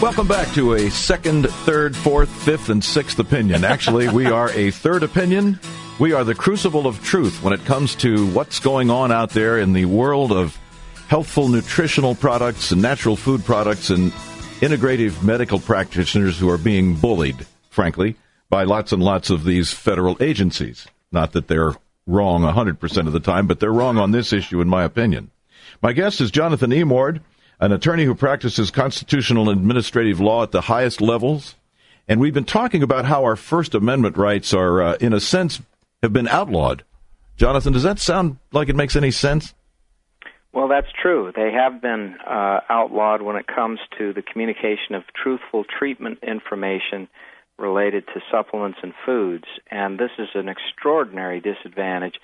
Welcome back to a second, third, fourth, fifth, and sixth opinion. Actually, we are a third opinion. We are the crucible of truth when it comes to what's going on out there in the world of healthful nutritional products and natural food products and integrative medical practitioners who are being bullied, frankly, by lots and lots of these federal agencies. Not that they're wrong 100% of the time, but they're wrong on this issue, in my opinion. My guest is Jonathan Emord, an attorney who practices constitutional and administrative law at the highest levels. And we've been talking about how our First Amendment rights are, in a sense, have been outlawed. Jonathan, does that sound like it makes any sense? Well, that's true. They have been outlawed when it comes to the communication of truthful treatment information related to supplements and foods. And this is an extraordinary disadvantage.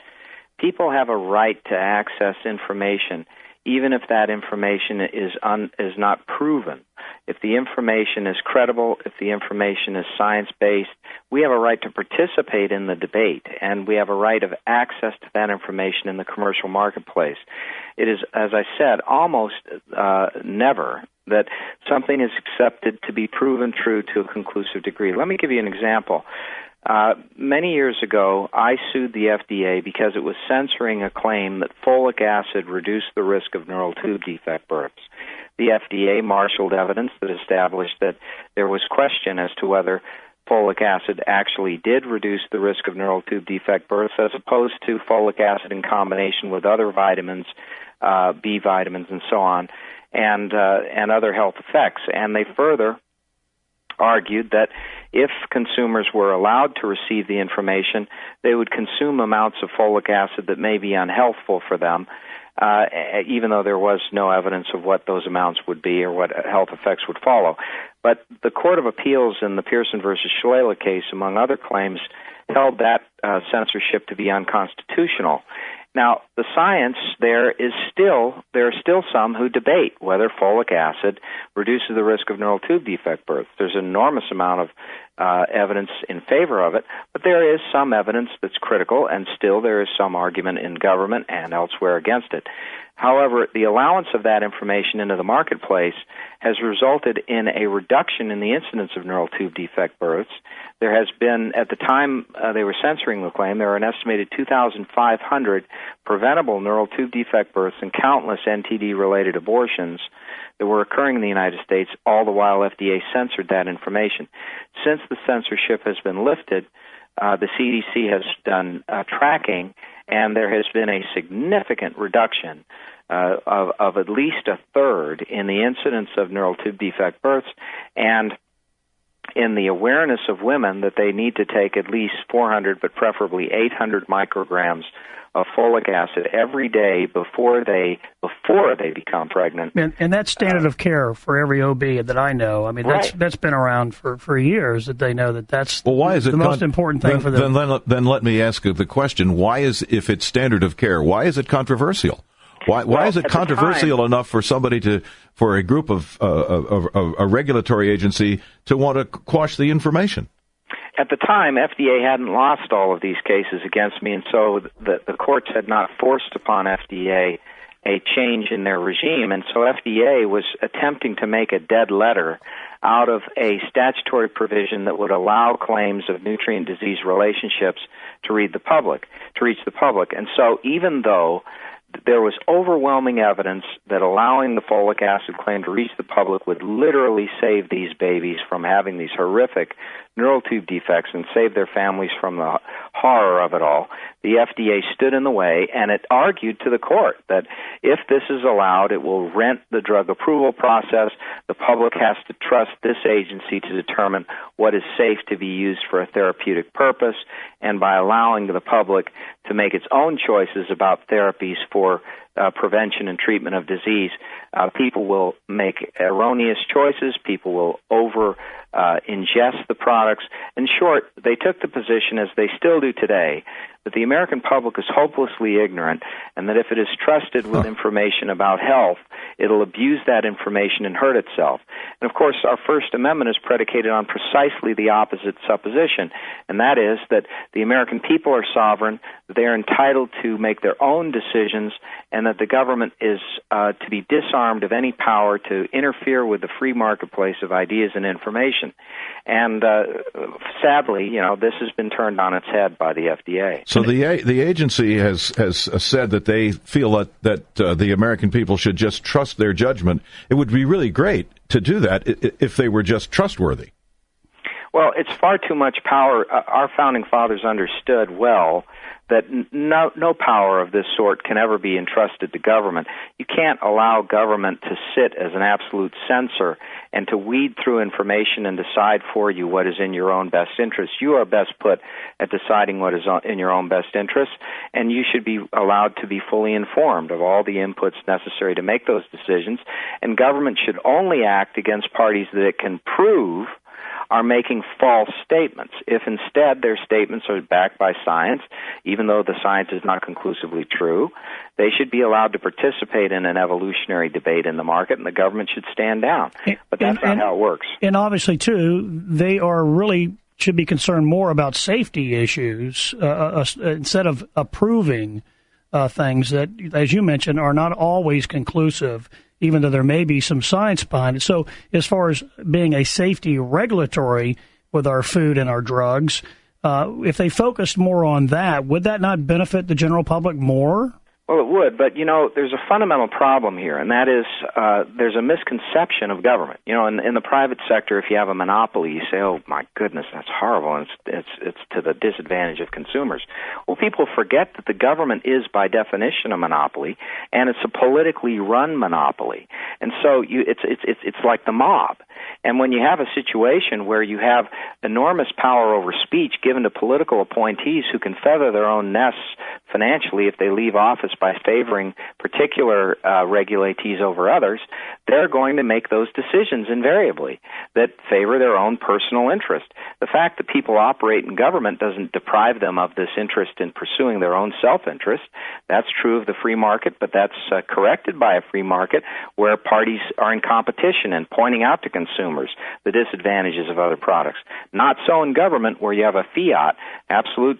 People have a right to access information, even if that information is not proven. If the information is credible, if the information is science-based, we have a right to participate in the debate, and we have a right of access to that information in the commercial marketplace. It is, as I said, almost never that something is accepted to be proven true to a conclusive degree. Let me give you an example. Many years ago, I sued the FDA because it was censoring a claim that folic acid reduced the risk of neural tube defect births. The FDA marshaled evidence that established that there was question as to whether folic acid actually did reduce the risk of neural tube defect births as opposed to folic acid in combination with other vitamins, B vitamins and so on, and other health effects. And they further argued that if consumers were allowed to receive the information, they would consume amounts of folic acid that may be unhealthful for them, even though there was no evidence of what those amounts would be or what health effects would follow. But the Court of Appeals in the Pearson versus Shalala case, among other claims, held that censorship to be unconstitutional. Now, the science there are still some who debate whether folic acid reduces the risk of neural tube defect birth. There's an enormous amount of evidence in favor of it, but there is some evidence that's critical, and still there is some argument in government and elsewhere against it. However, the allowance of that information into the marketplace has resulted in a reduction in the incidence of neural tube defect births. There has been, at the time they were censoring the claim, there were an estimated 2,500 preventable neural tube defect births and countless NTD-related abortions that were occurring in the United States, all the while FDA censored that information. Since the censorship has been lifted, the CDC has done tracking, and there has been a significant reduction of at least a third in the incidence of neural tube defect births, and in the awareness of women that they need to take at least 400, but preferably 800 micrograms of folic acid every day before they become pregnant. And that's standard of care for every OB that I know. I mean, that's been around for years, that they know that's why is the most important thing for them. Then let me ask you the question, if it's standard of care, why is it controversial? Why is it controversial enough for for a group of a regulatory agency to want to quash the information? At the time, FDA hadn't lost all of these cases against me, and so the courts had not forced upon FDA a change in their regime, and so FDA was attempting to make a dead letter out of a statutory provision that would allow claims of nutrient-disease relationships to reach the public. And so even though there was overwhelming evidence that allowing the folic acid claim to reach the public would literally save these babies from having these horrific neural tube defects and save their families from the horror of it all, the FDA stood in the way, and it argued to the court that if this is allowed, it will rent the drug approval process. The public has to trust this agency to determine what is safe to be used for a therapeutic purpose, and by allowing the public to make its own choices about therapies for prevention and treatment of disease, people will make erroneous choices. People will ingest the products. In short, they took the position, as they still do today, that the American public is hopelessly ignorant, and that if it is trusted with information about health, it'll abuse that information and hurt itself. And, of course, our First Amendment is predicated on precisely the opposite supposition, and that is that the American people are sovereign, they're entitled to make their own decisions, and that the government is to be disarmed of any power to interfere with the free marketplace of ideas and information. And sadly, this has been turned on its head by the FDA. So the agency has said that they feel that the American people should just trust their judgment. It would be really great to do that if they were just trustworthy. Well, it's far too much power. Our founding fathers understood well that no power of this sort can ever be entrusted to government. You can't allow government to sit as an absolute censor and to weed through information and decide for you what is in your own best interest. You are best put at deciding what is in your own best interest, and you should be allowed to be fully informed of all the inputs necessary to make those decisions, and government should only act against parties that it can prove are making false statements. If instead their statements are backed by science, even though the science is not conclusively true, they should be allowed to participate in an evolutionary debate in the market, and the government should stand down. But that's not how it works. And obviously, too, they are really should be concerned more about safety issues instead of approving things that, as you mentioned, are not always conclusive, even though there may be some science behind it. So as far as being a safety regulatory with our food and our drugs, if they focused more on that, would that not benefit the general public more? Well, it would, but, there's a fundamental problem here, and that is there's a misconception of government. In the private sector, if you have a monopoly, you say, oh, my goodness, that's horrible, and it's to the disadvantage of consumers. Well, people forget that the government is, by definition, a monopoly, and it's a politically run monopoly. And so it's like the mob. And when you have a situation where you have enormous power over speech given to political appointees who can feather their own nests financially if they leave office by favoring particular regulatees over others, they're going to make those decisions invariably that favor their own personal interest. The fact that people operate in government doesn't deprive them of this interest in pursuing their own self-interest. That's true of the free market, but that's corrected by a free market where parties are in competition and pointing out to consumers the disadvantages of other products. Not so in government, where you have a fiat, absolute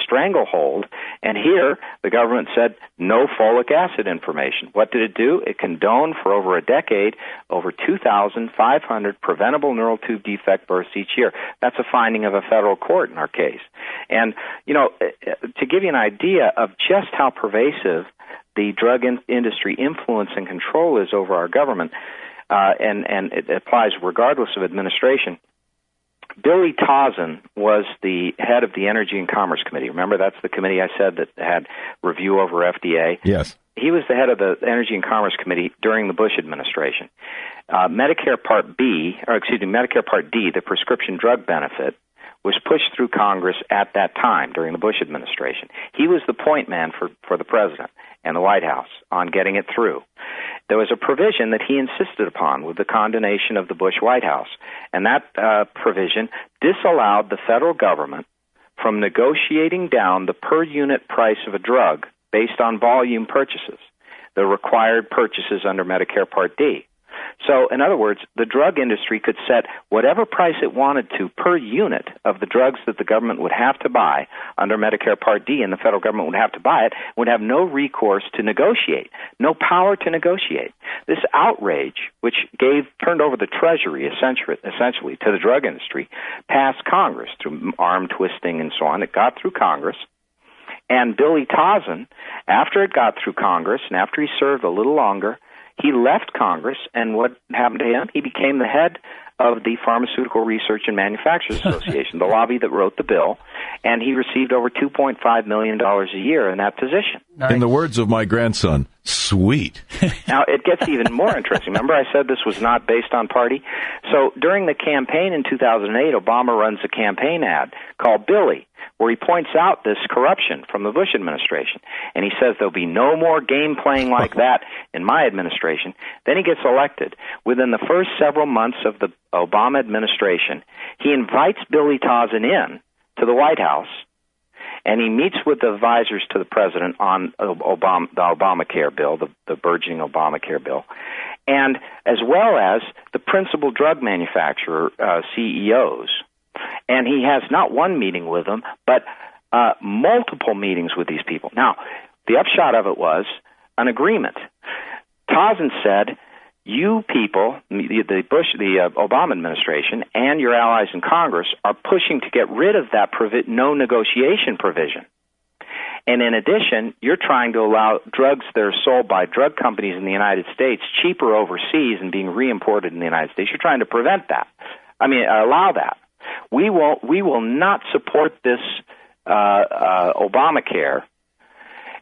stranglehold, and here the government said no folic acid information. What did it do? It condoned for over a decade over 2,500 preventable neural tube defect births each year. That's a finding of a federal court in our case. And, to give you an idea of just how pervasive the drug industry influence and control is over our government, and it applies regardless of administration, Billy Tauzin was the head of the Energy and Commerce Committee. Remember, that's the committee I said that had review over FDA? Yes. He was the head of the Energy and Commerce Committee during the Bush administration. Medicare Part D, the prescription drug benefit, was pushed through Congress at that time during the Bush administration. He was the point man for the president and the White House on getting it through. There was a provision that he insisted upon with the condonation of the Bush White House, and that provision disallowed the federal government from negotiating down the per-unit price of a drug based on volume purchases, the required purchases under Medicare Part D. So, in other words, the drug industry could set whatever price it wanted to per unit of the drugs that the government would have to buy under Medicare Part D, and the federal government would have to buy it, would have no recourse to negotiate, no power to negotiate. This outrage, which turned over the Treasury essentially to the drug industry, passed Congress through arm twisting and so on. It got through Congress. And Billy Tauzin, after it got through Congress and after he served a little longer, he left Congress, and what happened to him? He became the head of the Pharmaceutical Research and Manufacturers Association, the lobby that wrote the bill, and he received over $2.5 million a year in that position. Nice. In the words of my grandson, sweet. Now, it gets even more interesting. Remember I said this was not based on party? So during the campaign in 2008, Obama runs a campaign ad called Billy, where he points out this corruption from the Bush administration. And he says there'll be no more game playing like that in my administration. Then he gets elected. Within the first several months of the Obama administration, he invites Billy Tauzin in to the White House, and he meets with the advisors to the president on the Obamacare bill, the burgeoning Obamacare bill, and as well as the principal drug manufacturer CEOs. And he has not one meeting with them, but multiple meetings with these people. Now, the upshot of it was an agreement. Tazen said, you people, the Obama administration, and your allies in Congress are pushing to get rid of that no negotiation provision. And in addition, you're trying to allow drugs that are sold by drug companies in the United States cheaper overseas and being reimported in the United States. You're trying to prevent that. Allow that. We will not support this Obamacare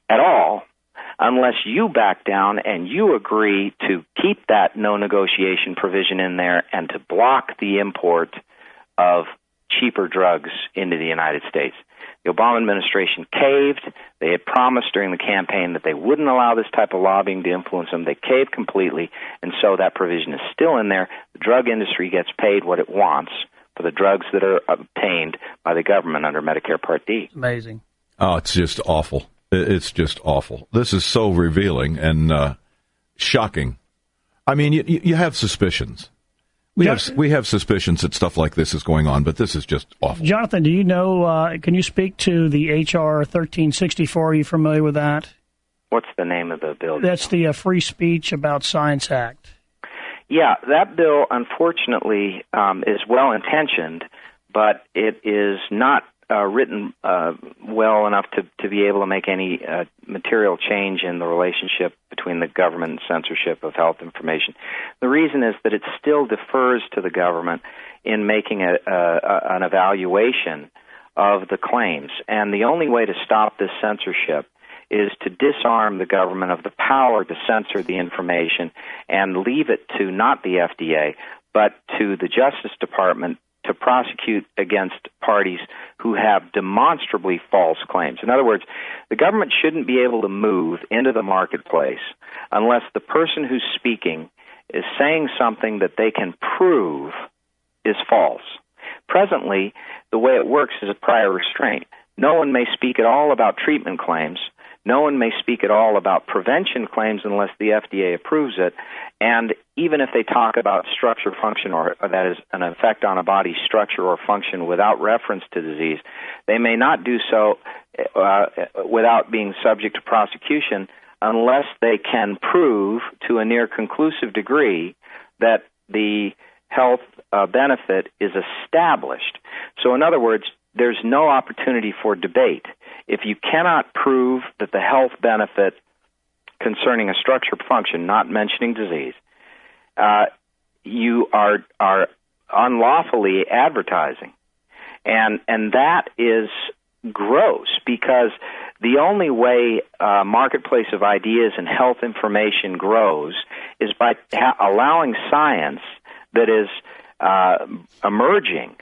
at all unless you back down and you agree to keep that no negotiation provision in there and to block the import of cheaper drugs into the United States. The Obama administration caved. They had promised during the campaign that they wouldn't allow this type of lobbying to influence them. They caved completely, and so that provision is still in there. The drug industry gets paid what it wants for the drugs that are obtained by the government under Medicare Part D. Amazing. Oh, it's just awful. It's just awful. This is so revealing and shocking. I mean, you have suspicions. We have suspicions that stuff like this is going on, but this is just awful. Jonathan, do you know, can you speak to the H.R. 1364? Are you familiar with that? What's the name of the bill? That's the Free Speech About Science Act. Yeah, that bill, unfortunately, is well-intentioned, but it is not written well enough to be able to make any material change in the relationship between the government and censorship of health information. The reason is that it still defers to the government in making an evaluation of the claims. And the only way to stop this censorship is to disarm the government of the power to censor the information and leave it to not the FDA, but to the Justice Department to prosecute against parties who have demonstrably false claims. In other words, the government shouldn't be able to move into the marketplace unless the person who's speaking is saying something that they can prove is false. Presently, the way it works is a prior restraint. No one may speak at all about treatment claims. No one may speak at all about prevention claims unless the FDA approves it. And even if they talk about structure, function, or that is an effect on a body's structure or function without reference to disease, they may not do so without being subject to prosecution unless they can prove to a near conclusive degree that the health benefit is established. So in other words, there's no opportunity for debate. If you cannot prove that the health benefit concerning a structure function, not mentioning disease, you are unlawfully advertising. And that is gross because the only way a marketplace of ideas and health information grows is by allowing science that is emerging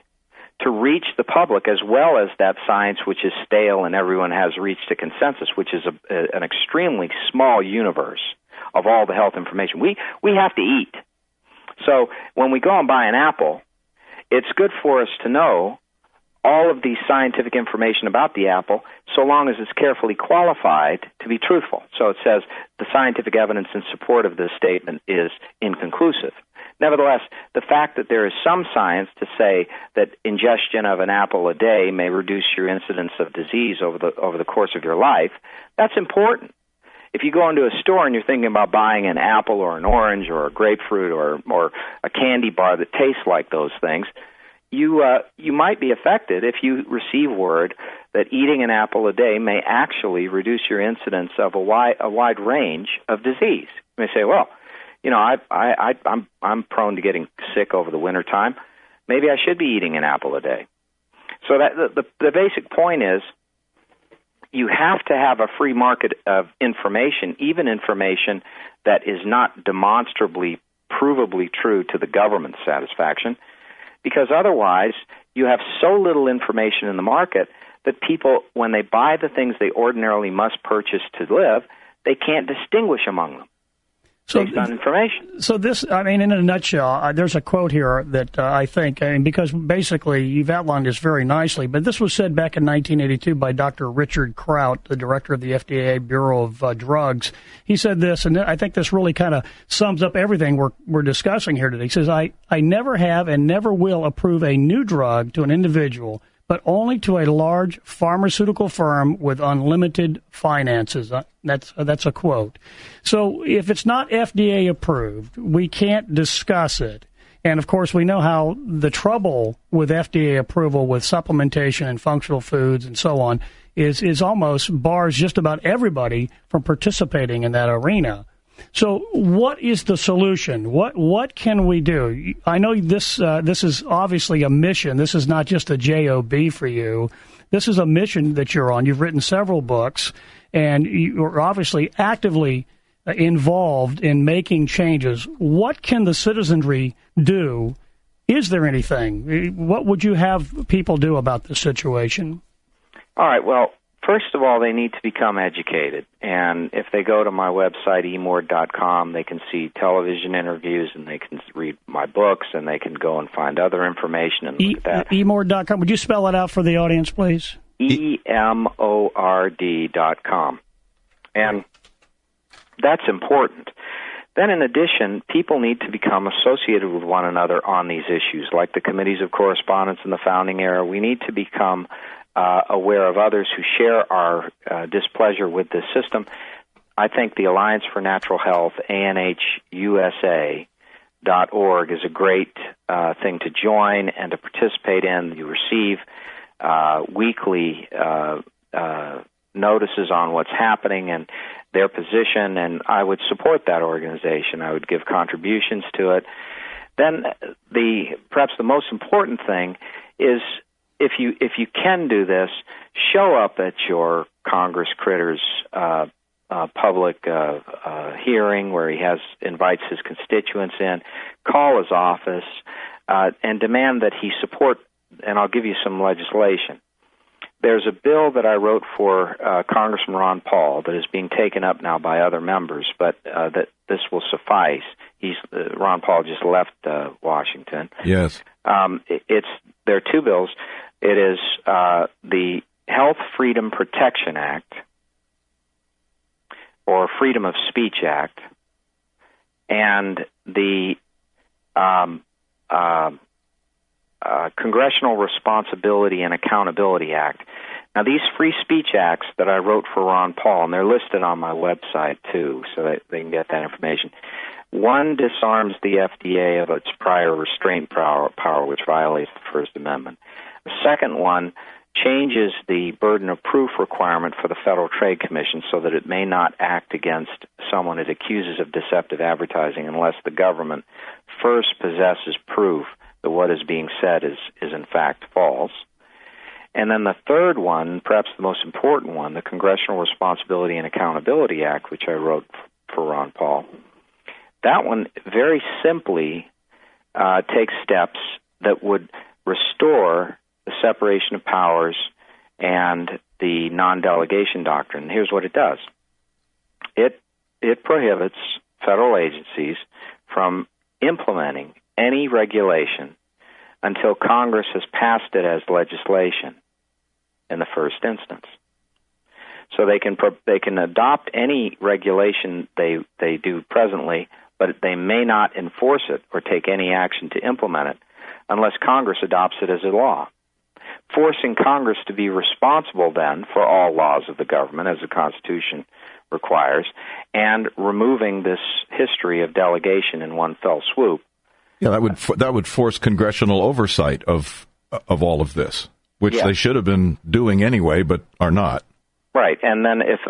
to reach the public, as well as that science which is stale and everyone has reached a consensus, which is an extremely small universe of all the health information. We have to eat. So when we go and buy an apple, it's good for us to know all of the scientific information about the apple, so long as it's carefully qualified to be truthful. So it says the scientific evidence in support of this statement is inconclusive. Nevertheless, the fact that there is some science to say that ingestion of an apple a day may reduce your incidence of disease over the course of your life, that's important. If you go into a store and you're thinking about buying an apple or an orange or a grapefruit or a candy bar that tastes like those things, you might be affected if you receive word that eating an apple a day may actually reduce your incidence of a wide range of disease. You may say, well, you know, I'm prone to getting sick over the wintertime. Maybe I should be eating an apple a day. So that the basic point is you have to have a free market of information, even information that is not demonstrably, provably true to the government's satisfaction, because otherwise you have so little information in the market that people, when they buy the things they ordinarily must purchase to live, they can't distinguish among them. based on information. So this, I mean, in a nutshell, there's a quote here that I think, because basically you've outlined this very nicely, but this was said back in 1982 by Dr. Richard Kraut, the director of the FDA Bureau of Drugs. He said this, and I think this really kind of sums up everything we're discussing here today. He says, I never have and never will approve a new drug to an individual, but only to a large pharmaceutical firm with unlimited finances. That's a quote. So if it's not FDA approved, we can't discuss it. And, of course, we know how the trouble with FDA approval with supplementation and functional foods and so on is almost bars just about everybody from participating in that arena. So what is the solution? What can we do? I know this is obviously a mission. This is not just a job for you. This is a mission that you're on. You've written several books, and you're obviously actively involved in making changes. What can the citizenry do? Is there anything? What would you have people do about this situation? All right, well, first of all, they need to become educated. And if they go to my website, emord.com, they can see television interviews, and they can read my books, and they can go and find other information and look at that. Emord.com. Would you spell it out for the audience, please? EMORD.com. And that's important. Then, in addition, people need to become associated with one another on these issues, like the committees of correspondence in the founding era. We need to become aware of others who share our displeasure with this system. I think the Alliance for Natural Health, ANHUSA.org, is a great thing to join and to participate in. You receive weekly notices on what's happening and their position, and I would support that organization. I would give contributions to it. Then perhaps the most important thing is, if you can do this, show up at your Congress Critter's public hearing where he invites his constituents in. Call his office and demand that he support. And I'll give you some legislation. There's a bill that I wrote for Congressman Ron Paul that is being taken up now by other members, but that this will suffice. Ron Paul just left Washington. Yes. There are two bills. It is the Health Freedom Protection Act, or Freedom of Speech Act, and the Congressional Responsibility and Accountability Act. Now, these free speech acts that I wrote for Ron Paul, and they're listed on my website, too, so that they can get that information. One disarms the FDA of its prior restraint power, which violates the First Amendment. The second one changes the burden of proof requirement for the Federal Trade Commission so that it may not act against someone it accuses of deceptive advertising unless the government first possesses proof that what is being said is in fact false. And then the third one, perhaps the most important one, the Congressional Responsibility and Accountability Act, which I wrote for Ron Paul, that one very simply takes steps that would restore the separation of powers and the non-delegation doctrine. Here's what it does. It prohibits federal agencies from implementing any regulation until Congress has passed it as legislation in the first instance. So they can adopt any regulation they do presently, but they may not enforce it or take any action to implement it unless Congress adopts it as a law, forcing Congress to be responsible then for all laws of the government as the Constitution requires, and removing this history of delegation in one fell swoop. Yeah, that would force congressional oversight of all of this, which they should have been doing anyway, but are not. Right, and then if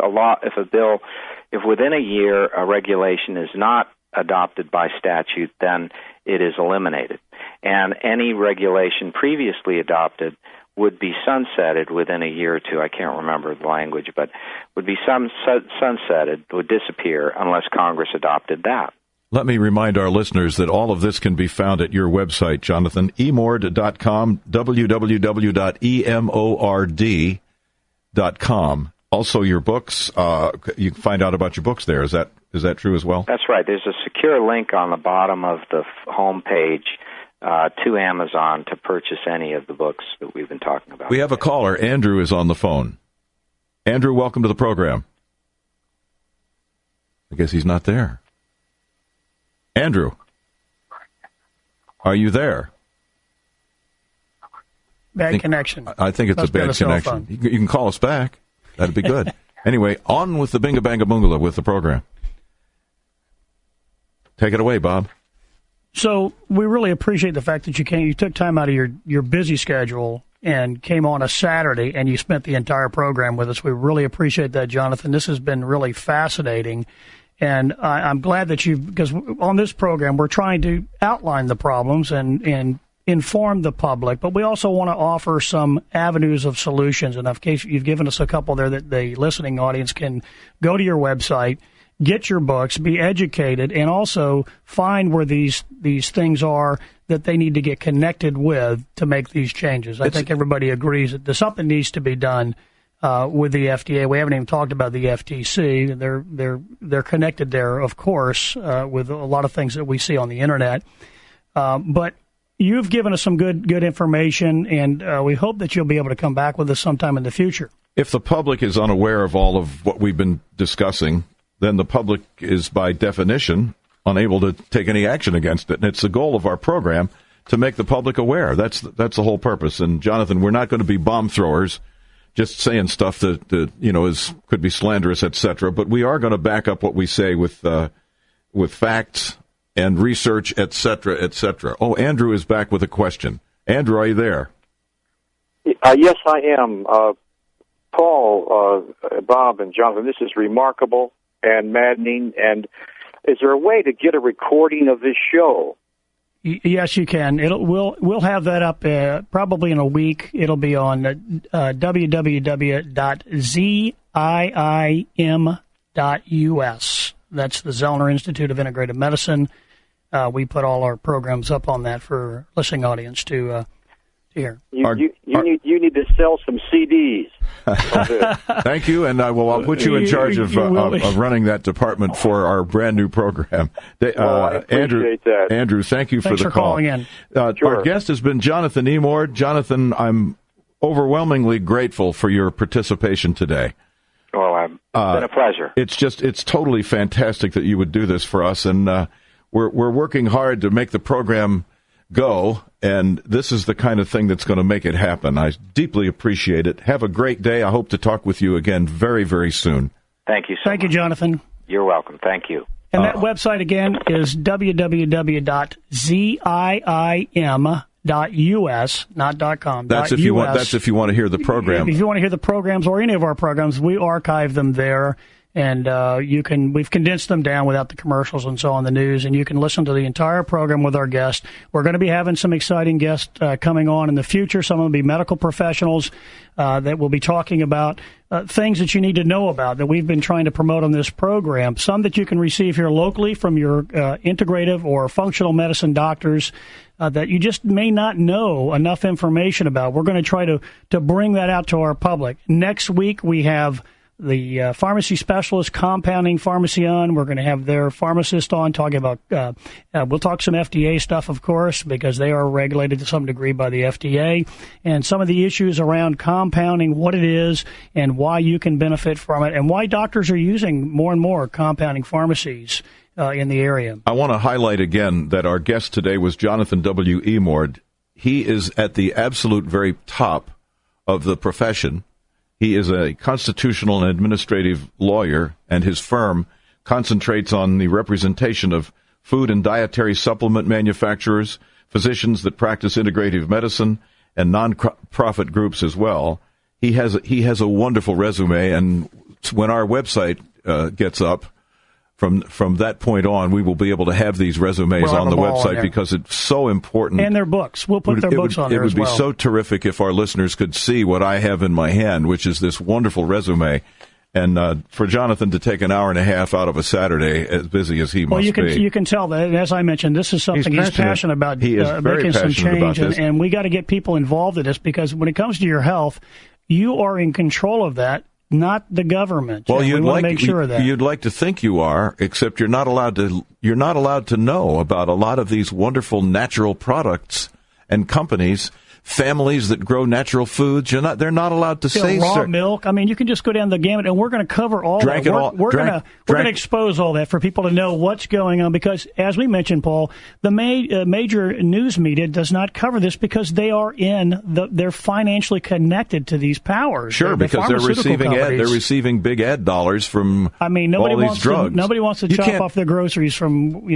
within a year a regulation is not adopted by statute, then it is eliminated. And any regulation previously adopted would be sunsetted within a year or two. I can't remember the language, but would be sunsetted, would disappear unless Congress adopted that. Let me remind our listeners that all of this can be found at your website, Jonathan, emord.com, www.emord.com. Also, your books, you can find out about your books there. Is that true as well? That's right. There's a secure link on the bottom of the home page to Amazon to purchase any of the books that we've been talking about. We have a caller. Andrew is on the phone. Andrew, welcome to the program. I guess he's not there. Andrew, are you there? Bad connection. I think it's a bad connection. You can call us back. That'd be good. Anyway, on with the Binga Banga Boongala with the program. Take it away, Bob. So we really appreciate the fact that you took time out of your busy schedule and came on a Saturday and you spent the entire program with us. We really appreciate that, Jonathan. This has been really fascinating. And I'm glad that because on this program, we're trying to outline the problems and inform the public, but we also want to offer some avenues of solutions. And in case you've given us a couple there that the listening audience can go to your website, get your books, be educated, and also find where these things are that they need to get connected with to make these changes. I think everybody agrees that something needs to be done with the FDA. We haven't even talked about the FTC. They're connected there, of course, with a lot of things that we see on the internet. But you've given us some good information, and we hope that you'll be able to come back with us sometime in the future. If the public is unaware of all of what we've been discussing, then the public is, by definition, unable to take any action against it. And it's the goal of our program to make the public aware. That's the whole purpose. And, Jonathan, we're not going to be bomb throwers, just saying stuff that could be slanderous, etc. But we are going to back up what we say with facts and research, etc., etc. Oh, Andrew is back with a question. Andrew, are you there? Yes, I am. Paul, Bob, and Jonathan, this is remarkable and maddening. And is there a way to get a recording of this show? Yes, you can. We'll have that up probably in a week. It'll be on www.ziim.us. That's the Zellner Institute of Integrative Medicine. We put all our programs up on that for listening audience to hear. You need to sell some CDs. Thank you, and I'll put you in charge of running that department for our brand new program. I appreciate that. Andrew, thank you Thanks for the call. Calling in. Sure. Our guest has been Jonathan Emord. Jonathan, I'm overwhelmingly grateful for your participation today. Well, it's been a pleasure. It's totally fantastic that you would do this for us, and we're working hard to make the program go, and this is the kind of thing that's going to make it happen. I deeply appreciate it. Have a great day. I hope to talk with you again very, very soon. Thank you so much. Thank you, Jonathan. You're welcome. Thank you. And that website, again, is www.ziim.us, not .com. That's if you want to hear the program. If you want to hear the programs or any of our programs, we archive them there. And we've condensed them down without the commercials and so on, the news, and you can listen to the entire program with our guests. We're going to be having some exciting guests coming on in the future. Some will be medical professionals that will be talking about things that you need to know about that we've been trying to promote on this program. Some that you can receive here locally from your integrative or functional medicine doctors that you just may not know enough information about. We're going to try to bring that out to our public. Next week we have the pharmacy specialist, compounding pharmacy on. We're going to have their pharmacist on talking about, we'll talk some FDA stuff, of course, because they are regulated to some degree by the FDA, and some of the issues around compounding, what it is, and why you can benefit from it, and why doctors are using more and more compounding pharmacies in the area. I want to highlight again that our guest today was Jonathan W. Emord. He is at the absolute very top of the profession. He is a constitutional and administrative lawyer, and his firm concentrates on the representation of food and dietary supplement manufacturers, physicians that practice integrative medicine, and non-profit groups as well. He has a wonderful resume, and when our website gets up, from that point on, we will be able to have these resumes on the website because it's so important. And their books. We'll put their books on there as well. It would be so terrific if our listeners could see what I have in my hand, which is this wonderful resume. And for Jonathan to take an hour and a half out of a Saturday, as busy as he must be. You can tell that, as I mentioned, this is something he's passionate about. He is very making some passionate change, about this. and we got to get people involved in this, because when it comes to your health, you are in control of that. not the government. Well, we want to make sure of that. You'd like to think you are, except you're not allowed to know about a lot of these wonderful natural products and companies. Families that grow natural foods, they're not allowed to say raw milk. I mean, you can just go down the gamut, and we're going to cover all that. We're going to expose all that for people to know what's going on, because, as we mentioned, Paul, the major news media does not cover this because they are they're financially connected to these powers. Sure, because they're receiving big ad dollars from all these drugs. Nobody wants to chop off their groceries from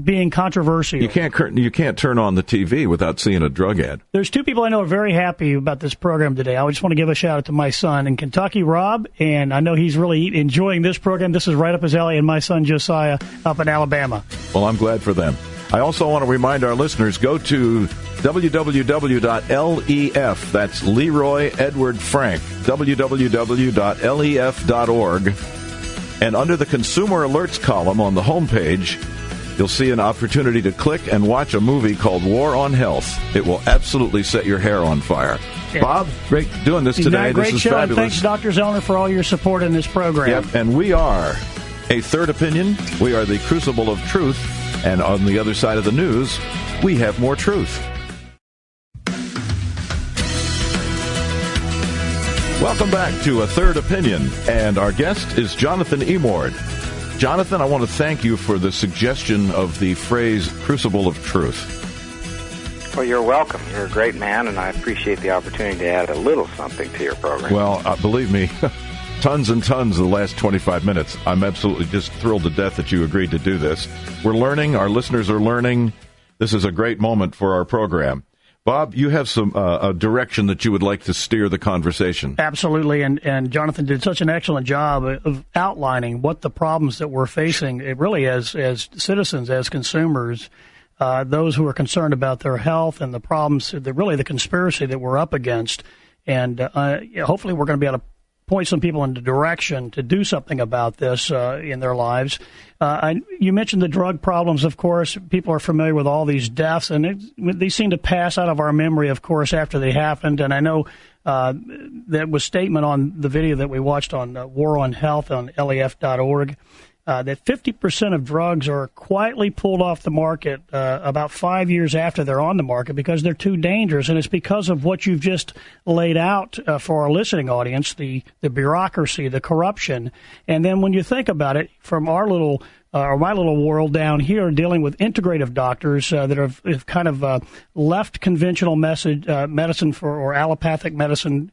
being controversial. You can't turn on the TV without seeing a drug ad. There's two people I know are very happy about this program today. I just want to give a shout out to my son in Kentucky, Rob, and I know he's really enjoying this program. This is right up his alley, and my son Josiah up in Alabama. Well, I'm glad for them. I also want to remind our listeners, go to www.lef, that's Leroy Edward Frank, www.lef.org, and under the Consumer Alerts column on the homepage, you'll see an opportunity to click and watch a movie called War on Health. It will absolutely set your hair on fire. Yeah. Bob, great doing this today. Great this is show, fabulous. And thanks, Dr. Zellner, for all your support in this program. Yep, and we are A Third Opinion. We are the Crucible of Truth. And on the other side of the news, we have more truth. Welcome back to A Third Opinion. And our guest is Jonathan Emord. Jonathan, I want to thank you for the suggestion of the phrase crucible of truth. Well, you're welcome. You're a great man, and I appreciate the opportunity to add a little something to your program. Well, believe me, tons and tons of the last 25 minutes. I'm absolutely just thrilled to death that you agreed to do this. We're learning. Our listeners are learning. This is a great moment for our program. Bob, you have some a direction that you would like to steer the conversation. Absolutely, and Jonathan did such an excellent job of outlining what the problems that we're facing, really as citizens, as consumers, those who are concerned about their health and the problems, the conspiracy that we're up against. And hopefully we're going to be able to point some people in the direction to do something about this in their lives. You mentioned the drug problems, of course. People are familiar with all these deaths, and they seem to pass out of our memory, of course, after they happened. And I know there was statement on the video that we watched on War on Health on lef.org that 50% of drugs are quietly pulled off the market about 5 years after they're on the market because they're too dangerous. And it's because of what you've just laid out for our listening audience, the bureaucracy, the corruption. And then when you think about it, from our little or my little world down here, dealing with integrative doctors that have kind of left conventional medicine or allopathic medicine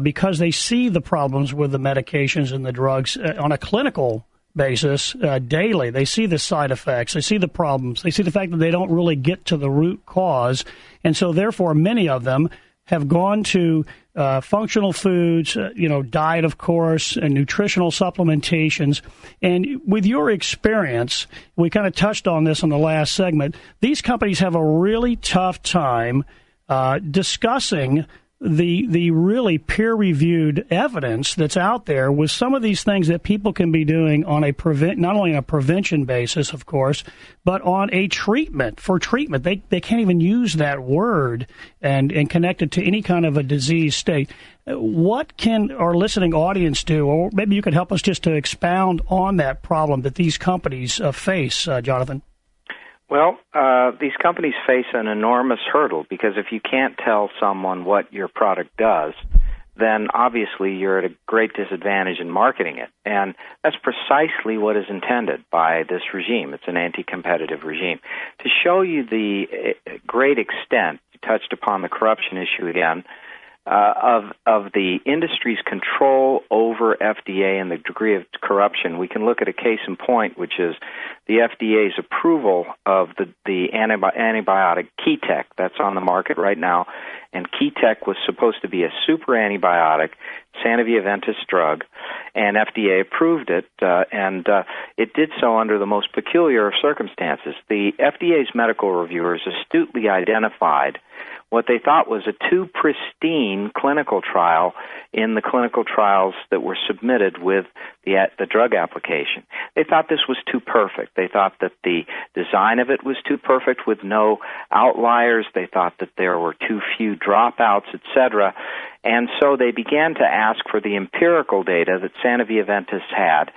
because they see the problems with the medications and the drugs on a clinical basis daily. They see the side effects. They see the problems. They see the fact that they don't really get to the root cause. And so, therefore, many of them have gone to functional foods, diet, of course, and nutritional supplementations. And with your experience, we kind of touched on this in the last segment, these companies have a really tough time discussing the really peer-reviewed evidence that's out there with some of these things that people can be doing on not only on a prevention basis, of course, but on a treatment. They can't even use that word and connect it to any kind of a disease state. What can our listening audience do? Or maybe you could help us just to expound on that problem that these companies face, Jonathan. Well, these companies face an enormous hurdle because if you can't tell someone what your product does, then obviously you're at a great disadvantage in marketing it. And that's precisely what is intended by this regime. It's an anti-competitive regime. To show you the great extent, you touched upon the corruption issue again, of the industry's control over FDA and the degree of corruption, we can look at a case in point, which is the FDA's approval of the antibiotic Ketec that's on the market right now. And Ketec was supposed to be a super antibiotic, Sanofi-Aventis drug, and FDA approved it, and it did so under the most peculiar of circumstances. The FDA's medical reviewers astutely identified what they thought was a too pristine clinical trial in the clinical trials that were submitted with the drug application. They thought this was too perfect. They thought that the design of it was too perfect with no outliers. They thought that there were too few dropouts, etc. And so they began to ask for the empirical data that Sanofi-Aventis had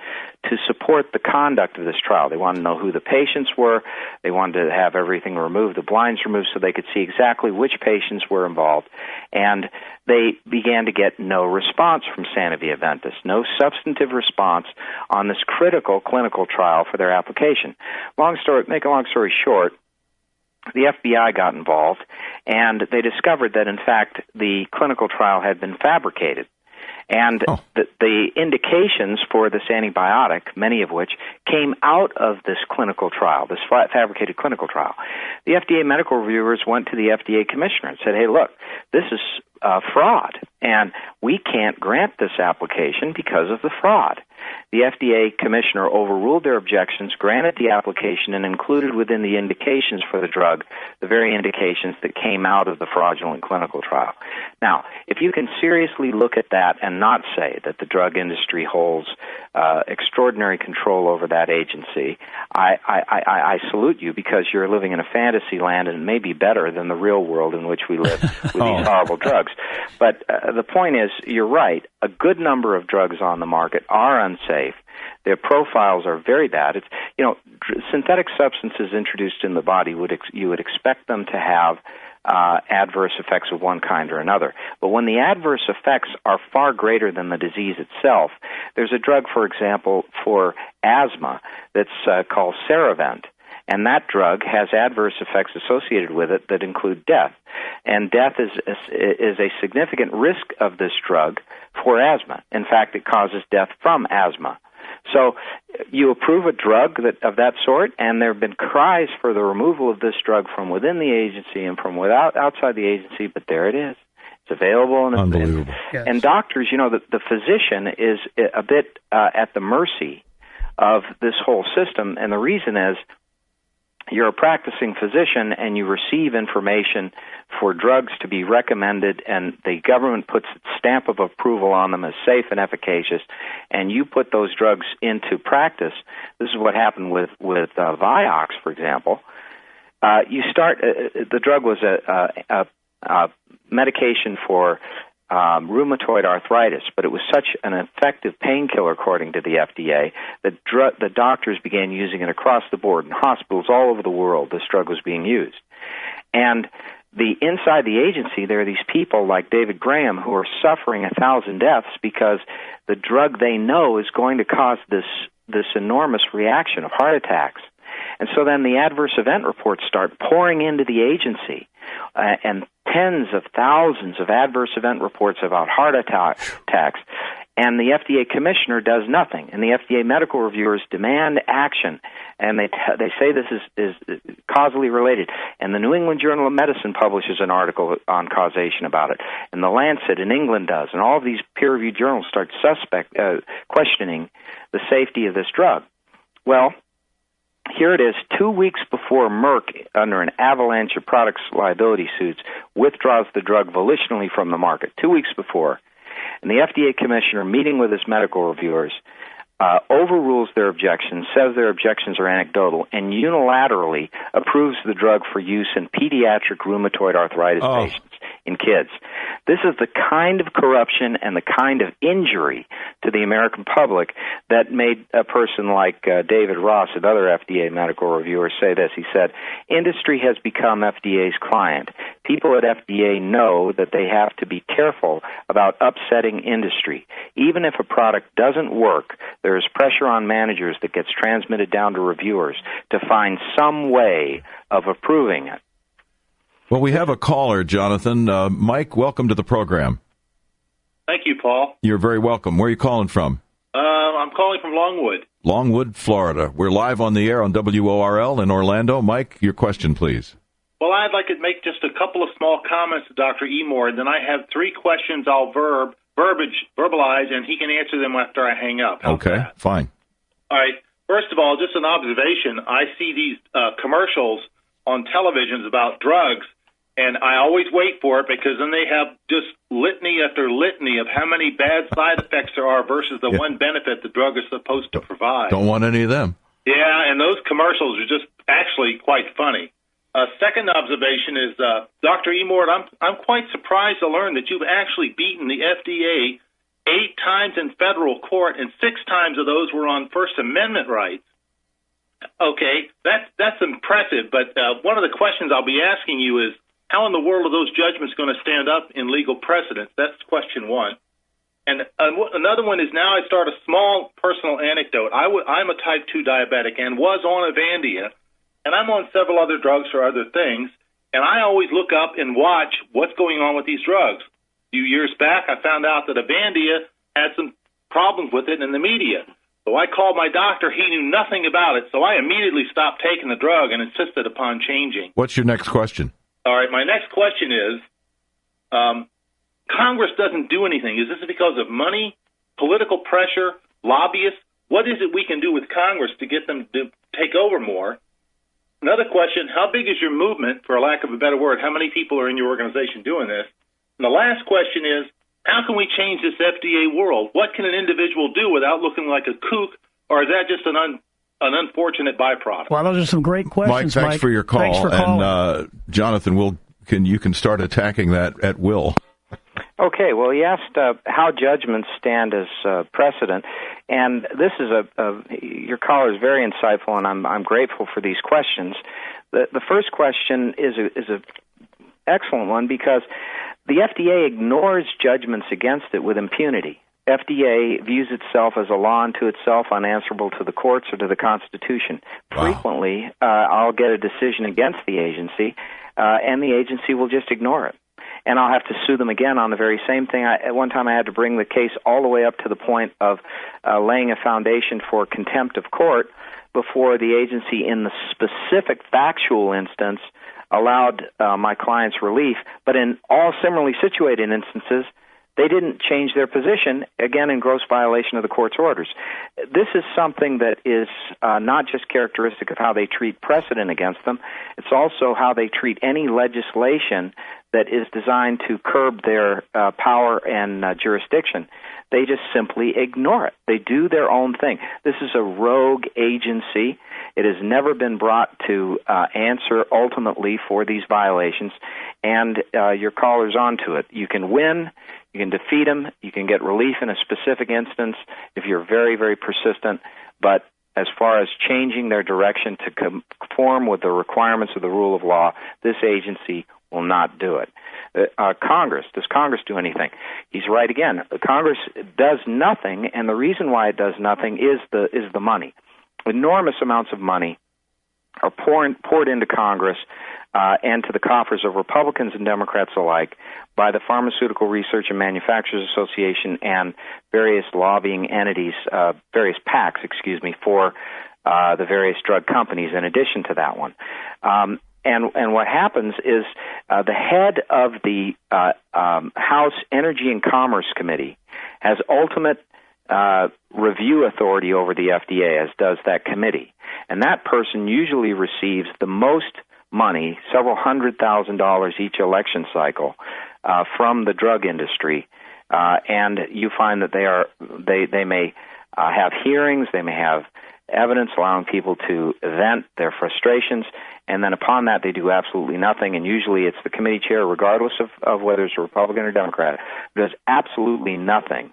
to support the conduct of this trial. They wanted to know who the patients were. They wanted to have everything removed, the blinds removed, so they could see exactly which patients were involved. And they began to get no response from Sanofi-Aventis, no substantive response on this critical clinical trial for their application. Make a long story short, the FBI got involved, and they discovered that, in fact, the clinical trial had been fabricated. And the indications for this antibiotic, many of which came out of this clinical trial, this fabricated clinical trial. The FDA medical reviewers went to the FDA commissioner and said, hey, look, this is fraud, and we can't grant this application because of the fraud. The FDA commissioner overruled their objections, granted the application, and included within the indications for the drug the very indications that came out of the fraudulent clinical trial. Now, if you can seriously look at that and not say that the drug industry holds extraordinary control over that agency, I salute you, because you're living in a fantasy land, and it may be better than the real world in which we live with these horrible drugs. But the point is, you're right. A good number of drugs on the market are unsafe. Their profiles are very bad. Synthetic substances introduced in the body, you would expect them to have adverse effects of one kind or another. But when the adverse effects are far greater than the disease itself, there's a drug, for example, for asthma that's called Ceravent. And that drug has adverse effects associated with it that include death. And death is a significant risk of this drug for asthma. In fact, it causes death from asthma. So you approve a drug of that sort, and there have been cries for the removal of this drug from within the agency and from outside the agency, but there it is. It's available. And unbelievable. And doctors, the physician is a bit at the mercy of this whole system, and the reason is, you're a practicing physician and you receive information for drugs to be recommended, and the government puts its stamp of approval on them as safe and efficacious, and you put those drugs into practice. This is what happened with Vioxx, for example. The drug was a medication for rheumatoid arthritis, but it was such an effective painkiller, according to the FDA, that the doctors began using it across the board. In hospitals all over the world, this drug was being used. And inside the agency, there are these people like David Graham who are suffering 1,000 deaths because the drug they know is going to cause this enormous reaction of heart attacks. And so then the adverse event reports start pouring into the agency, and tens of thousands of adverse event reports about heart attacks, and the FDA commissioner does nothing, and the FDA medical reviewers demand action, and they say this is causally related, and the New England Journal of Medicine publishes an article on causation about it, and the Lancet in England does, and all of these peer-reviewed journals start questioning the safety of this drug. Well, here it is, 2 weeks before Merck, under an avalanche of products liability suits, withdraws the drug volitionally from the market, 2 weeks before. And the FDA commissioner, meeting with his medical reviewers, overrules their objections, says their objections are anecdotal, and unilaterally approves the drug for use in pediatric rheumatoid arthritis patients, in kids. This is the kind of corruption and the kind of injury to the American public that made a person like David Ross and other FDA medical reviewers say this. He said, industry has become FDA's client. People at FDA know that they have to be careful about upsetting industry. Even if a product doesn't work, there is pressure on managers that gets transmitted down to reviewers to find some way of approving it. Well, we have a caller, Jonathan. Mike, welcome to the program. Thank you, Paul. You're very welcome. Where are you calling from? I'm calling from Longwood. Longwood, Florida. We're live on the air on WORL in Orlando. Mike, your question, please. Well, I'd like to make just a couple of small comments to Dr. Emord, and then I have 3 questions I'll verbalize, and he can answer them after I hang up. How's okay, that? Fine. All right. First of all, just an observation. I see these commercials on televisions about drugs, and I always wait for it because then they have just litany after litany of how many bad side effects there are versus the one benefit the drug is supposed to provide. Don't want any of them. Yeah, and those commercials are just actually quite funny. Second observation is, Dr. Emord, I'm quite surprised to learn that you've actually beaten the FDA 8 times in federal court, and 6 times of those were on First Amendment rights. Okay, that's impressive, but one of the questions I'll be asking you is, how in the world are those judgments going to stand up in legal precedent? That's question one. And another one is, now I start a small personal anecdote. I'm a type 2 diabetic and was on Avandia, and I'm on several other drugs for other things, and I always look up and watch what's going on with these drugs. A few years back, I found out that Avandia had some problems with it in the media. So I called my doctor. He knew nothing about it, so I immediately stopped taking the drug and insisted upon changing. What's your next question? All right, my next question is, Congress doesn't do anything. Is this because of money, political pressure, lobbyists? What is it we can do with Congress to get them to take over more? Another question, how big is your movement, for lack of a better word? How many people are in your organization doing this? And the last question is, how can we change this FDA world? What can an individual do without looking like a kook, or is that just an unfortunate byproduct? Well, those are some great questions, Mike. Thanks for your call. Thanks for calling. And Jonathan, you can start attacking that at will. Okay, well, you asked how judgments stand as precedent, and this is your caller is very insightful, and I'm grateful for these questions. The first question is a excellent one, because the FDA ignores judgments against it with impunity. FDA views itself as a law unto itself, unanswerable to the courts or to the Constitution. Wow. Frequently, I'll get a decision against the agency, and the agency will just ignore it. And I'll have to sue them again on the very same thing. At one time, I had to bring the case all the way up to the point of laying a foundation for contempt of court before the agency, in the specific factual instance, allowed my client's relief. But in all similarly situated instances, they didn't change their position, again, in gross violation of the court's orders. This is something that is not just characteristic of how they treat precedent against them. It's also how they treat any legislation that is designed to curb their power and jurisdiction. They just simply ignore it. They do their own thing. This is a rogue agency. It has never been brought to answer ultimately for these violations, and your caller's onto it. You can win. You can defeat them. You can get relief in a specific instance if you're very, very persistent. But as far as changing their direction to conform with the requirements of the rule of law, this agency will not do it. Congress, does Congress do anything? He's right again. Congress does nothing, and the reason why it does nothing is the money. Enormous amounts of money are poured into Congress and to the coffers of Republicans and Democrats alike by the Pharmaceutical Research and Manufacturers Association and various lobbying entities, various PACs, for the various drug companies in addition to that one. And what happens is the head of the House Energy and Commerce Committee has ultimate review authority over the FDA, as does that committee. And that person usually receives the most money, several $100,000 each election cycle, from the drug industry. And you find that they may have hearings, they may have evidence allowing people to vent their frustrations, and then upon that they do absolutely nothing, and usually it's the committee chair, regardless of whether it's a Republican or Democrat, who does absolutely nothing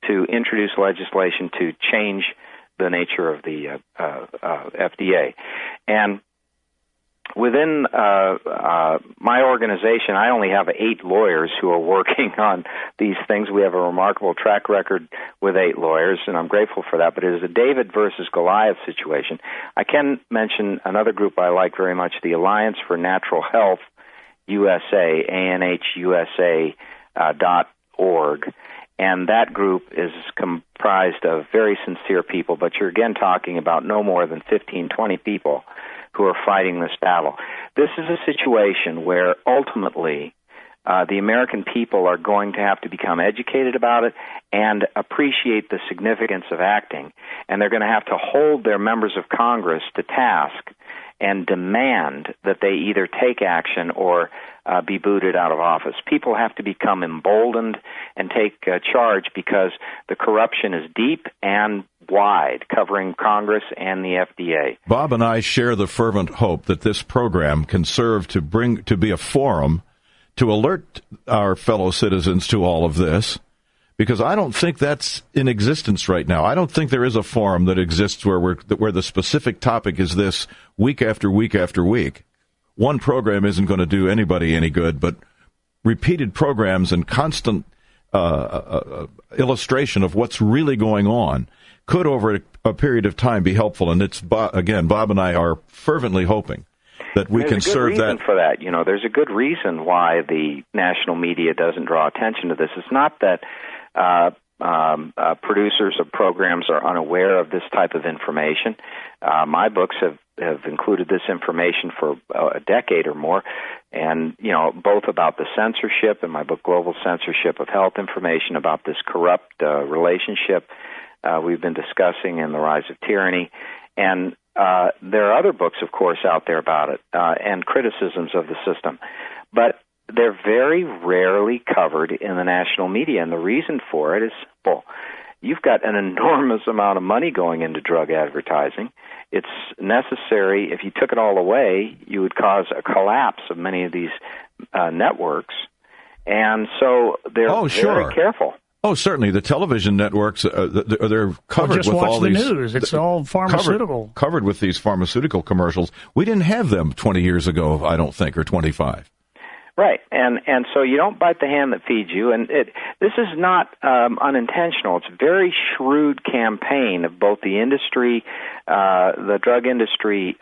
to introduce legislation to change the nature of the FDA. And within my organization, I only have 8 lawyers who are working on these things. We have a remarkable track record with 8 lawyers, and I'm grateful for that. But it is a David versus Goliath situation. I can mention another group I like very much, the Alliance for Natural Health USA, ANHUSA.org. And that group is comprised of very sincere people, but you're again talking about no more than 15, 20 people who are fighting this battle. This is a situation where ultimately the American people are going to have to become educated about it and appreciate the significance of acting. And they're going to have to hold their members of Congress to task and demand that they either take action or be booted out of office. People have to become emboldened and take charge, because the corruption is deep and wide, covering Congress and the FDA. Bob and I share the fervent hope that this program can serve to be a forum to alert our fellow citizens to all of this, because I don't think that's in existence right now. I don't think there is a forum that exists where the specific topic is this week after week after week. One program isn't going to do anybody any good, but repeated programs and constant illustration of what's really going on could, over a period of time, be helpful. And it's, again, Bob and I are fervently hoping that we can serve that. There's a good reason for that. You know, there's a good reason why the national media doesn't draw attention to this. It's not that producers of programs are unaware of this type of information. My books have included this information for a decade or more, and, you know, both about the censorship in my book, Global Censorship of Health Information, about this corrupt relationship we've been discussing, and the rise of tyranny. And there are other books, of course, out there about it, and criticisms of the system. But they're very rarely covered in the national media, and the reason for it is simple. You've got an enormous amount of money going into drug advertising. It's necessary. If you took it all away, you would cause a collapse of many of these networks. And so they're very careful. Oh, certainly. The television networks, they're covered with all these... Just watch the news. It's all pharmaceutical. Covered with these pharmaceutical commercials. We didn't have them 20 years ago, I don't think, or 25. Right, and so you don't bite the hand that feeds you, and this is not unintentional. It's a very shrewd campaign of both the industry, the drug industry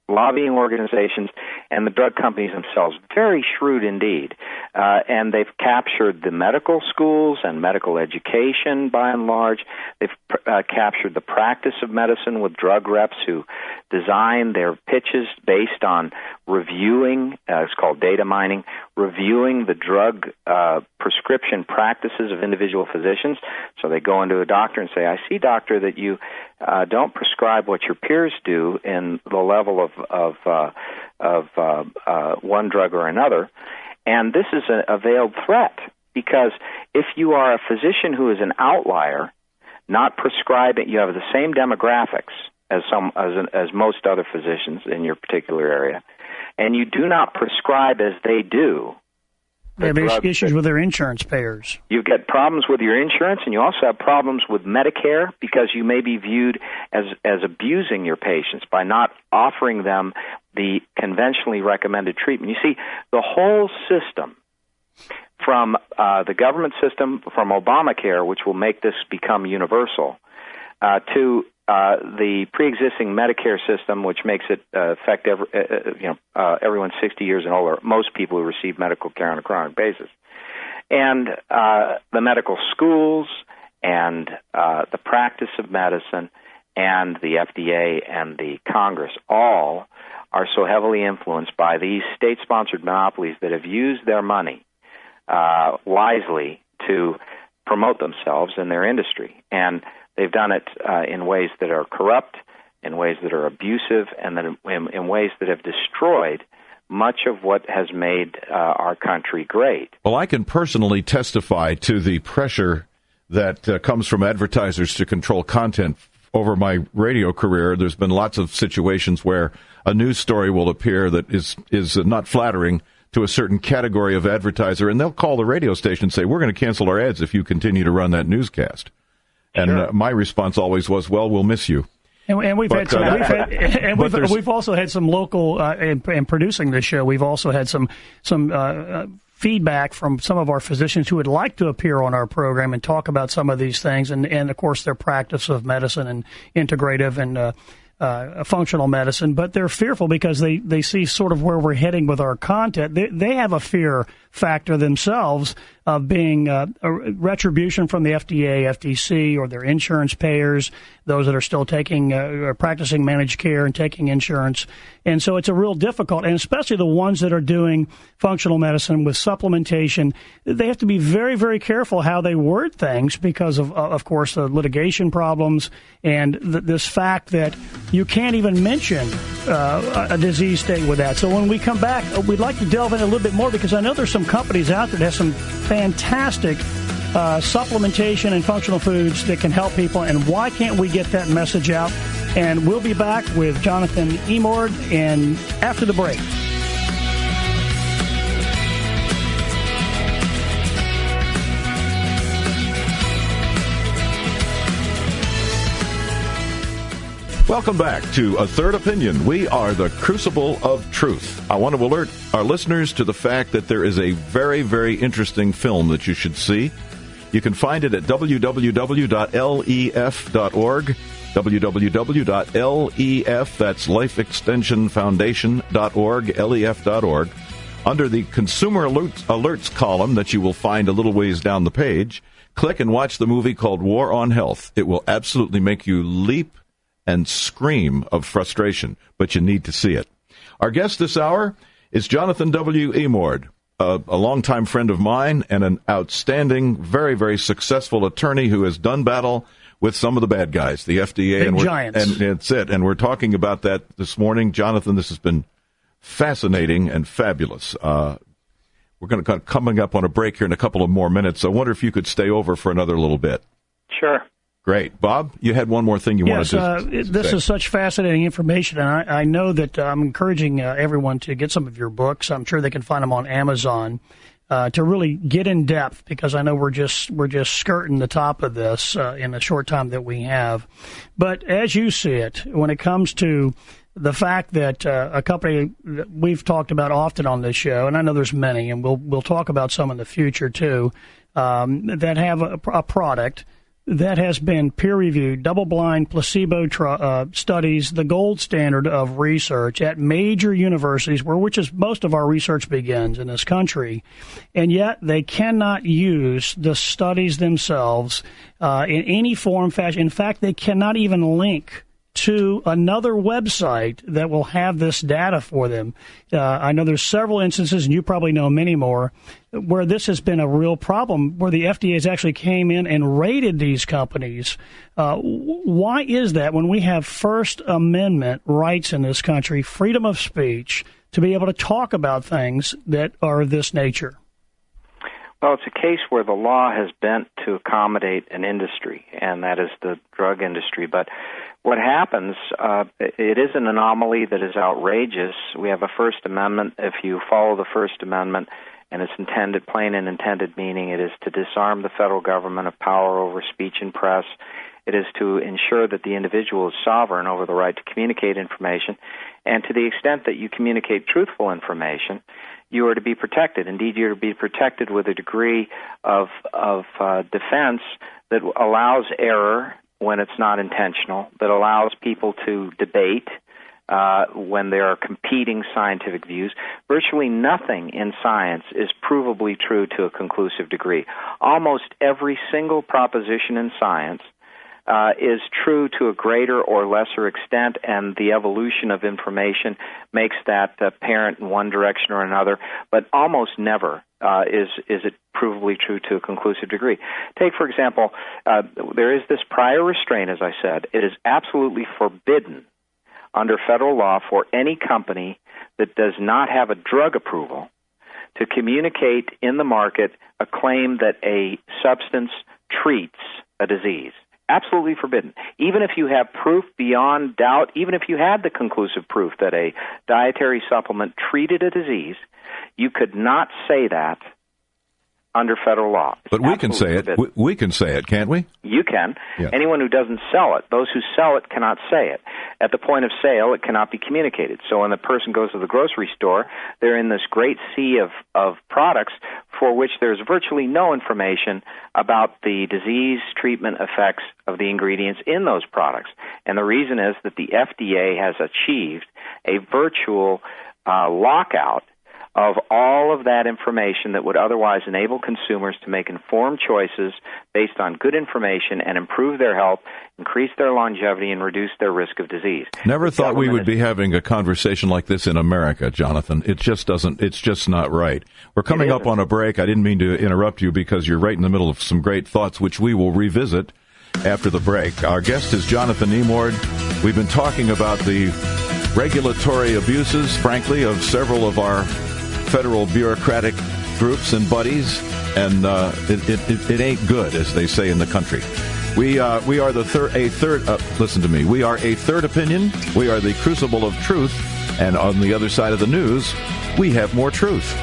lobbying organizations, and the drug companies themselves. Very shrewd indeed, and they've captured the medical schools and medical education by and large. They've captured the practice of medicine with drug reps who design their pitches based on reviewing, it's called data mining, reviewing the drug prescription practices of individual physicians. So they go into a doctor and say, I see, doctor, that you don't prescribe what your peers do in the level of one drug or another. And this is a veiled threat, because if you are a physician who is an outlier, not prescribing, you have the same demographics as most other physicians in your particular area, and you do not prescribe as they do. They have issues with their insurance payers. You get problems with your insurance, and you also have problems with Medicare, because you may be viewed as abusing your patients by not offering them the conventionally recommended treatment. You see, the whole system, from the government system, from Obamacare, which will make this become universal, to the pre-existing Medicare system, which makes it affect everyone 60 years and older, most people who receive medical care on a chronic basis, and the medical schools, and the practice of medicine, and the FDA and the Congress, all are so heavily influenced by these state-sponsored monopolies that have used their money wisely to promote themselves in their industry. And they've done it in ways that are corrupt, in ways that are abusive, and then in ways that have destroyed much of what has made our country great. Well, I can personally testify to the pressure that comes from advertisers to control content. Over my radio career, there's been lots of situations where a news story will appear that is not flattering to a certain category of advertiser, and they'll call the radio station and say, we're going to cancel our ads if you continue to run that newscast. And my response always was, well, we'll miss you. And we've also had some local in producing this show. We've also had some feedback from some of our physicians who would like to appear on our program and talk about some of these things, and of course their practice of medicine and integrative and functional medicine, but they're fearful because they see sort of where we're heading with our content. They have a fear factor themselves of being a retribution from the FDA, FTC, or their insurance payers, those that are still taking or practicing managed care and taking insurance. And so it's a real difficult, and especially the ones that are doing functional medicine with supplementation, they have to be very, very careful how they word things because of course, the litigation problems and this fact that you can't even mention a disease state with that. So when we come back, we'd like to delve in a little bit more, because I know there's some companies out there that have some fantastic supplementation and functional foods that can help people, and why can't we get that message out? And we'll be back with Jonathan Emord and after the break. Welcome back to A Third Opinion. We are the Crucible of Truth. I want to alert our listeners to the fact that there is a very, very interesting film that you should see. You can find it at www.lef.org, www.lef, that's lifeextensionfoundation.org, lef.org. Under the Consumer Alerts column that you will find a little ways down the page, click and watch the movie called War on Health. It will absolutely make you leap and scream of frustration, but you need to see it. Our guest this hour is Jonathan W. Emord, a longtime friend of mine and an outstanding, very, very successful attorney who has done battle with some of the bad guys, the FDA. Big giants. And that's it. And we're talking about that this morning. Jonathan, this has been fascinating and fabulous. We're going to coming up on a break here in a couple of more minutes. I wonder if you could stay over for another little bit. Sure. Great. Bob, you had one more thing you wanted to say. This is such fascinating information, and I know that I'm encouraging everyone to get some of your books. I'm sure they can find them on Amazon to really get in depth, because I know we're just skirting the top of this in the short time that we have. But as you see it, when it comes to the fact that a company that we've talked about often on this show, and I know there's many, and we'll talk about some in the future too, that have a product that has been peer-reviewed, double-blind, placebo studies, the gold standard of research at major universities, which is most of our research begins in this country, and yet they cannot use the studies themselves in any form, fashion. In fact, they cannot even link to another website that will have this data for them. I know there's several instances, and you probably know many more, where this has been a real problem, where the FDA has actually came in and rated these companies. Why is that when we have First Amendment rights in this country, freedom of speech, to be able to talk about things that are of this nature? Well, it's a case where the law has bent to accommodate an industry, and that is the drug industry. But what happens, it is an anomaly that is outrageous. We have a First Amendment. If you follow the First Amendment and its intended, plain and intended meaning, it is to disarm the federal government of power over speech and press. It is to ensure that the individual is sovereign over the right to communicate information. And to the extent that you communicate truthful information, you are to be protected. Indeed, you're to be protected with a degree of defense that allows error when it's not intentional, that allows people to debate when there are competing scientific views. Virtually nothing in science is provably true to a conclusive degree. Almost every single proposition in science is true to a greater or lesser extent, and the evolution of information makes that apparent in one direction or another, but almost never is it provably true to a conclusive degree. Take, for example, there is this prior restraint, as I said. It is absolutely forbidden under federal law for any company that does not have a drug approval to communicate in the market a claim that a substance treats a disease. Absolutely forbidden. Even if you have proof beyond doubt, even if you had the conclusive proof that a dietary supplement treated a disease, you could not say that under federal law. But we can say it. We can say it, can't we? You can. Yeah. Anyone who doesn't sell it, those who sell it cannot say it. At the point of sale, it cannot be communicated. So when the person goes to the grocery store, they're in this great sea of products for which there's virtually no information about the disease treatment effects of the ingredients in those products. And the reason is that the FDA has achieved a virtual lockout of all of that information that would otherwise enable consumers to make informed choices based on good information and improve their health, increase their longevity, and reduce their risk of disease. Never thought we would be having a conversation like this in America, Jonathan. It just doesn't. It's just not right. We're coming up on a break. I didn't mean to interrupt you because you're right in the middle of some great thoughts, which we will revisit after the break. Our guest is Jonathan Emord. We've been talking about the regulatory abuses, frankly, of several of our federal bureaucratic groups and buddies, and it ain't good, as they say in the country. We are the third. Listen to me. We are a third opinion. We are the crucible of truth, and on the other side of the news, we have more truth.